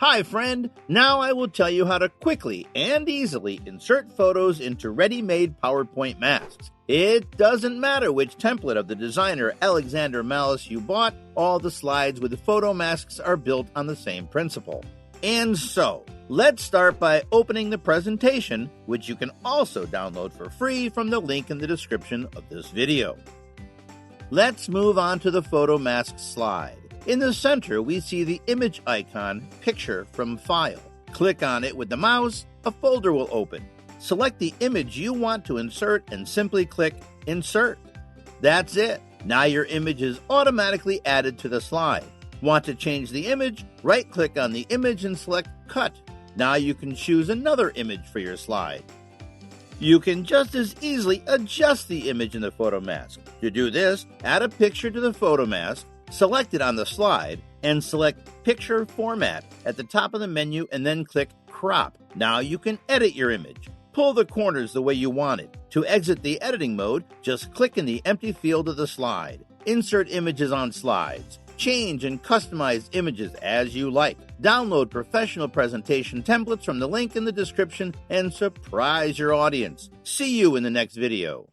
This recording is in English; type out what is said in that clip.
Hi friend, now I will tell you how to quickly and easily insert photos into ready-made PowerPoint masks. It doesn't matter which template of the designer Alexander Malice you bought, all the slides with the photo masks are built on the same principle. And so, let's start by opening the presentation, which you can also download for free from the link in the description of this video. Let's move on to the photo mask slide. In the center, we see the image icon, Picture from File. Click on it with the mouse, a folder will open. Select the image you want to insert and simply click Insert. That's it. Now your image is automatically added to the slide. Want to change the image? Right-click on the image and select Cut. Now you can choose another image for your slide. You can just as easily adjust the image in the photo mask. To do this, add a picture to the photo mask, select it on the slide, and select Picture Format at the top of the menu and then click Crop. Now you can edit your image. Pull the corners the way you want it. To exit the editing mode, just click in the empty field of the slide. Insert images on slides. Change and customize images as you like. Download professional presentation templates from the link in the description and surprise your audience. See you in the next video.